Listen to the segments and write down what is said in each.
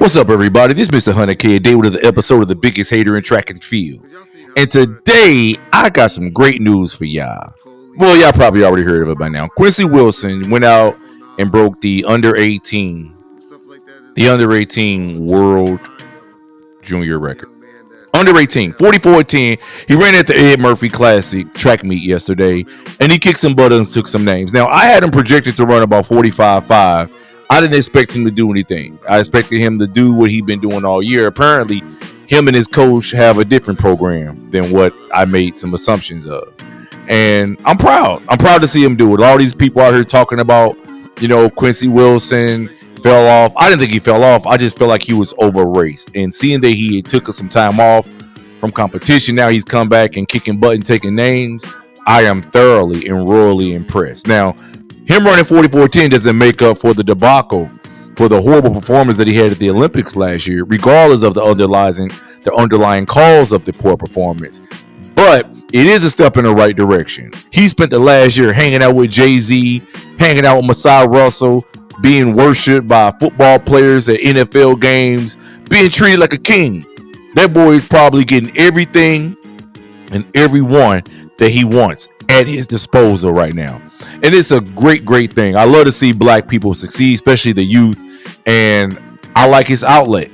What's up, everybody? This is Mr. 100K, a day with the episode of the biggest hater in track and field. And today, I got some great news for y'all. Well, y'all probably already heard of it by now. Quincy Wilson went out and broke the under 18 world junior record. Under 18, 44-10. He ran at the Ed Murphy Classic track meet yesterday, and he kicked some butt and took some names. Now, I had him projected to run about 45.5. I didn't expect him to do anything. I expected him to do what he'd been doing all year. Apparently, him and his coach have a different program than what I made some assumptions of. And I'm proud. I'm proud to see him do it. All these people out here talking about, Quincy Wilson fell off. I didn't think he fell off. I just felt like he was over raced. And seeing that he took some time off from competition, now he's come back and kicking butt and taking names, I am thoroughly and royally impressed. Now, him running 44-10 doesn't make up for the debacle, for the horrible performance that he had at the Olympics last year, regardless of the underlying cause of the poor performance. But it is a step in the right direction. He spent the last year hanging out with Jay-Z, hanging out with Masai Russell, being worshipped by football players at NFL games, being treated like a king. That boy is probably getting everything and everyone that he wants at his disposal right now. And it's a great, great thing. I love to see black people succeed, especially the youth. And I like his outlet.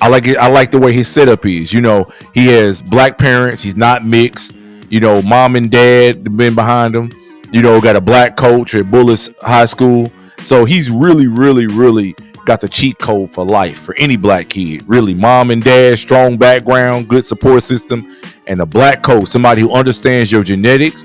I like it. I like the way his setup is. He has black parents. He's not mixed. Mom and dad been behind him. Got a black coach at Bullis High School. So he's really, really, really got the cheat code for life for any black kid. Really, mom and dad, strong background, good support system, and a black coach, somebody who understands your genetics,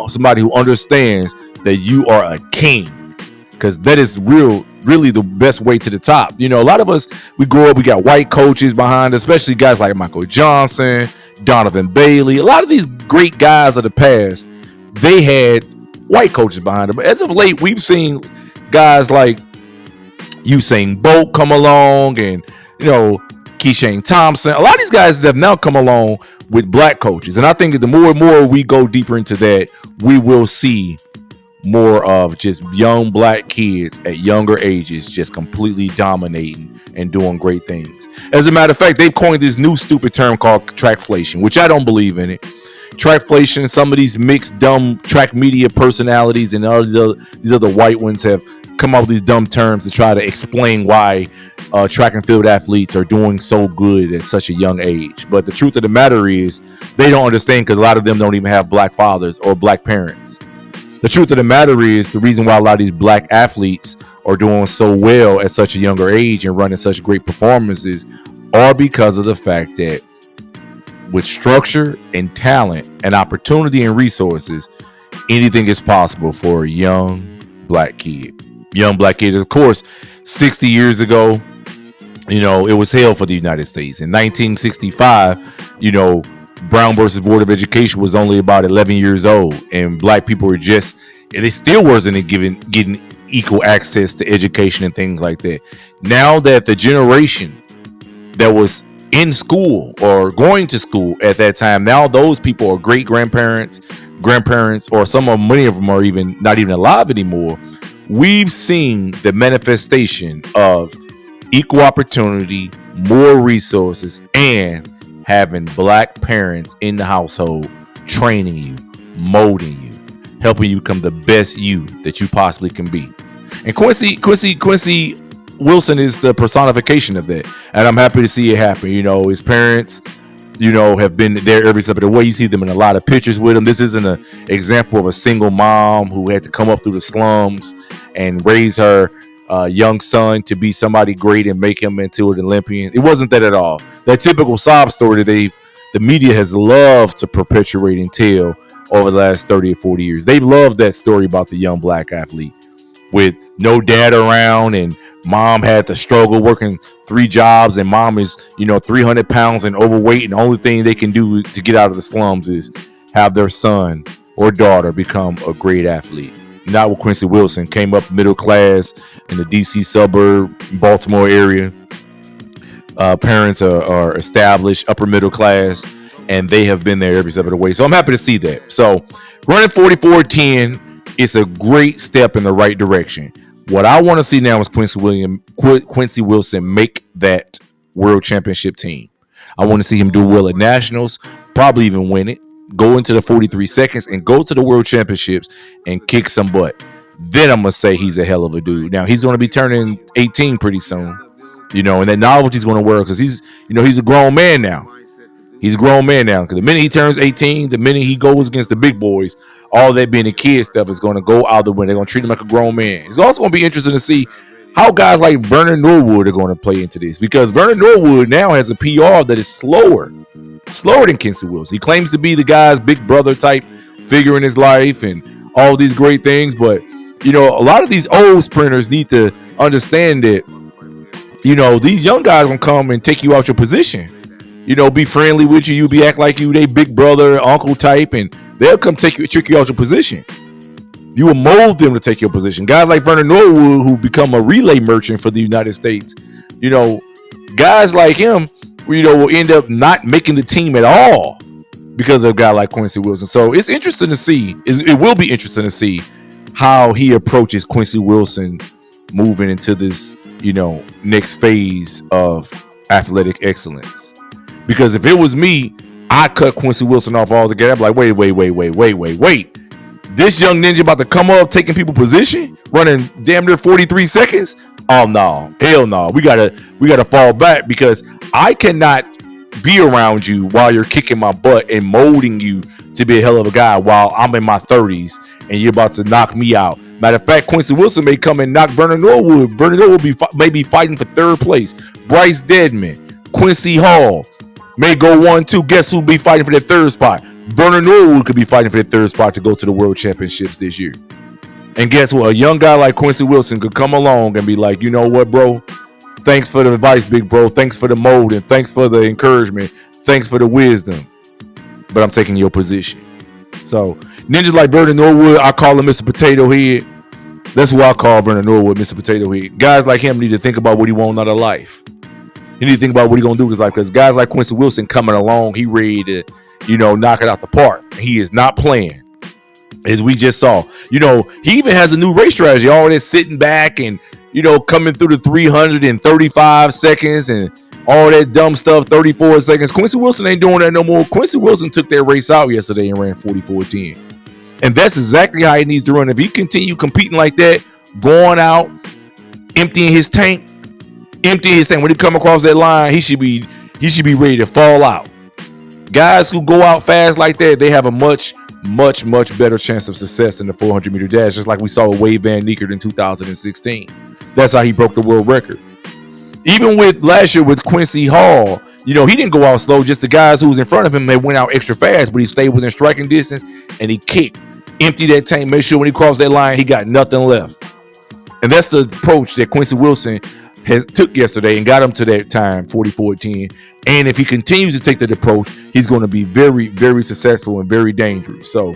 somebody who understands that you are a king, because that is really the best way to the top. A lot of us, we grow up, we got white coaches behind us, especially guys like Michael Johnson, Donovan Bailey. A lot of these great guys of the past, they had white coaches behind them. But as of late, we've seen guys like Usain Bolt come along, and Keyshawn Thompson. A lot of these guys have now come along with black coaches, and I think the more and more we go deeper into that, we will see more of just young black kids at younger ages just completely dominating and doing great things. As a matter of fact, they've coined this new stupid term called trackflation, which I don't believe in it. Trackflation, some of these mixed dumb track media personalities and all these other white ones have come up with these dumb terms to try to explain why track and field athletes are doing so good at such a young age. But the truth of the matter is they don't understand, because a lot of them don't even have black fathers or black parents. The truth of the matter is the reason why a lot of these black athletes are doing so well at such a younger age and running such great performances are because of the fact that with structure and talent and opportunity and resources, anything is possible for a young black kid. Young black kids, of course, 60 years ago, it was hell for the United States. In 1965, Brown versus Board of Education was only about 11 years old, and black people were they still wasn't getting equal access to education and things like that. Now that the generation that was in school or going to school at that time, now those people are great grandparents, or many of them are not even alive anymore. We've seen the manifestation of equal opportunity, more resources, and having black parents in the household training you, molding you, helping you become the best you that you possibly can be. And Quincy Wilson is the personification of that, and I'm happy to see it happen. His parents, have been there every step of the way. You see them in a lot of pictures with him. This isn't an example of a single mom who had to come up through the slums and raise her young son to be somebody great and make him into an Olympian. It wasn't that at all. That typical sob story that the media has loved to perpetuate and tell over the last 30 or 40 years. They love that story about the young black athlete with no dad around, and mom had to struggle working 3 jobs, and mom is 300 pounds and overweight, and the only thing they can do to get out of the slums is have their son or daughter become a great athlete. Not with Quincy Wilson. Came up middle class in the DC suburb, Baltimore area. Parents are established, upper middle class, and they have been there every step of the way. So I'm happy to see that. So running 44-10, it's a great step in the right direction. What I want to see now is Quincy Wilson make that world championship team. I want to see him do well at nationals, probably even win it, go into the 43 seconds and go to the world championships and kick some butt. Then I'm going to say he's a hell of a dude. Now, he's going to be turning 18 pretty soon, and that novelty's going to work because he's a grown man now. He's a grown man now because the minute he turns 18, the minute he goes against the big boys, all that being the kid stuff is going to go out the window. They're going to treat him like a grown man. It's also going to be interesting to see how guys like Vernon Norwood are going to play into this because Vernon Norwood now has a PR that is slower than Quincy Wilson. He claims to be the guy's big brother type figure in his life and all these great things. But, a lot of these old sprinters need to understand that, these young guys going to come and take you out your position. Be friendly with you. You be act like you they big brother, uncle type, and they'll come trick you out your position. You will mold them to take your position. Guys like Vernon Norwood, who become a relay merchant for the United States, guys like him, will end up not making the team at all because of a guy like Quincy Wilson. So it's interesting to see. It will be interesting to see how he approaches Quincy Wilson moving into this, next phase of athletic excellence. Because if it was me, I'd cut Quincy Wilson off altogether. I'd be like, wait. This young ninja about to come up, taking people position, running damn near 43 seconds. Oh no, hell no. We gotta fall back because I cannot be around you while you're kicking my butt and molding you to be a hell of a guy while I'm in my 30s and you're about to knock me out. Matter of fact, Quincy Wilson may come and knock Vernon Norwood. Vernon Norwood may be fighting for third place. Bryce Dedman, Quincy Hall may go 1-2. Guess who'll be fighting for that third spot? Vernon Norwood could be fighting for that third spot to go to the World Championships this year. And guess what? A young guy like Quincy Wilson could come along and be like, you know what, bro? Thanks for the advice, big bro. Thanks for the molding. Thanks for the encouragement. Thanks for the wisdom. But I'm taking your position. So, ninjas like Vernon Norwood, I call him Mr. Potato Head. That's who I call Vernon Norwood, Mr. Potato Head. Guys like him need to think about what he wants out of life. You need to think about what he's going to do with his life because guys like Quincy Wilson coming along, he ready to, knock it out the park. He is not playing, as we just saw. He even has a new race strategy. All that sitting back and, coming through the 335 seconds and all that dumb stuff, 34 seconds. Quincy Wilson ain't doing that no more. Quincy Wilson took that race out yesterday and ran 44:10. And that's exactly how he needs to run. If he continue competing like that, going out, emptying his tank, when he come across that line, he should be ready to fall out. Guys who go out fast like that, they have a much better chance of success in the 400-meter dash, just like we saw with Wade Van Niekert in 2016. That's how he broke the world record. Even with last year with Quincy Hall, he didn't go out slow. Just the guys who was in front of him, they went out extra fast, but he stayed within striking distance and he kicked, emptied that tank, made sure when he crossed that line, he got nothing left. And that's the approach that Quincy Wilson took yesterday and got him to that time, 44:10. And if he continues to take that approach, he's going to be very, very successful and very dangerous. So,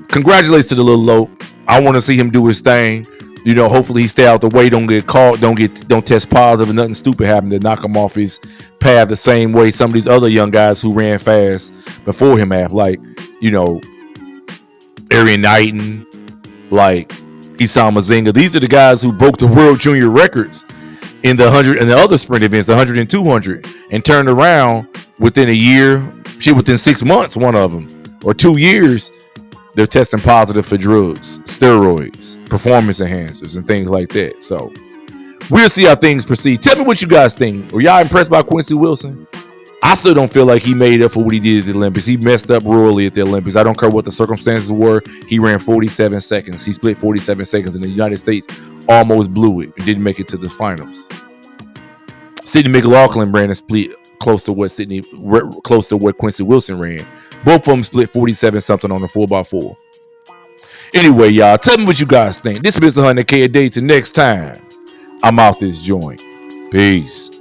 congratulations to the little lope. I want to see him do his thing. Hopefully he stay out the way, don't get caught, don't test positive, and nothing stupid happen to knock him off his path the same way some of these other young guys who ran fast before him have, like, Arian Knighton, like Isam Mazinga. These are the guys who broke the world junior records in the 100 and the other sprint events, the 100 and 200, and turned around within a year, within 6 months, one of them, or 2 years, they're testing positive for drugs, steroids, performance enhancers, and things like that. So we'll see how things proceed. Tell me what you guys think. Were y'all impressed by Quincy Wilson? I still don't feel like he made up for what he did at the Olympics. He messed up royally at the Olympics. I don't care what the circumstances were. He ran 47 seconds. He split 47 seconds, and the United States almost blew it and didn't make it to the finals. Sidney McLaughlin ran a split close to what Quincy Wilson ran. Both of them split 47 something on the 4x4. Anyway, y'all, tell me what you guys think. This is Mr. 100K a day. Till next time, I'm out this joint. Peace.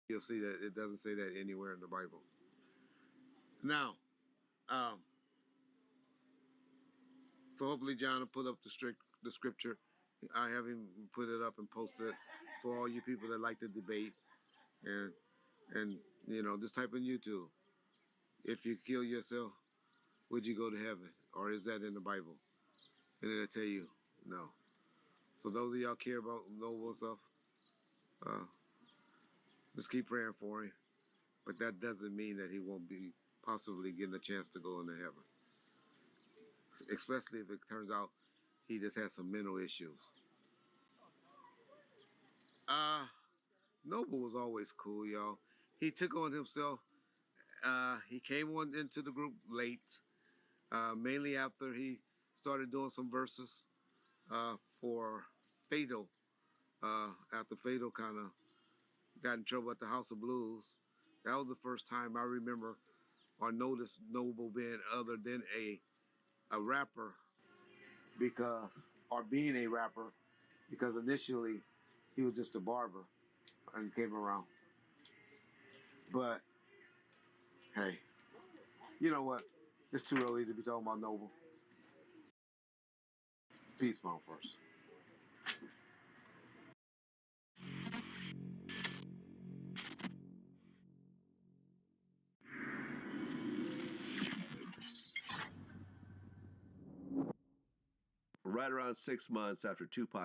You'll see that it doesn't say that anywhere in the Bible. Now, um, so hopefully John will put up the scripture. I have him put it up and post it for all you people that like to debate and just type in YouTube. If you kill yourself, would you go to heaven, or is that in the Bible? And it'll tell you no. So those of y'all care about noble stuff, uh, just keep praying for him. But that doesn't mean that he won't be possibly getting a chance to go into heaven, especially if it turns out he just has some mental issues. Uh Noble was always cool, y'all. He took on himself. He came on into the group late, mainly after he started doing some verses for Fatal. After Fatal kind of got in trouble at the House of Blues, that was the first time I remember or noticed Noble being other than a rapper, because or being a rapper, because initially he was just a barber and came around. But hey, you know what? It's too early to be talking about Noble. Peace, Mount first. Right around 6 months after Tupac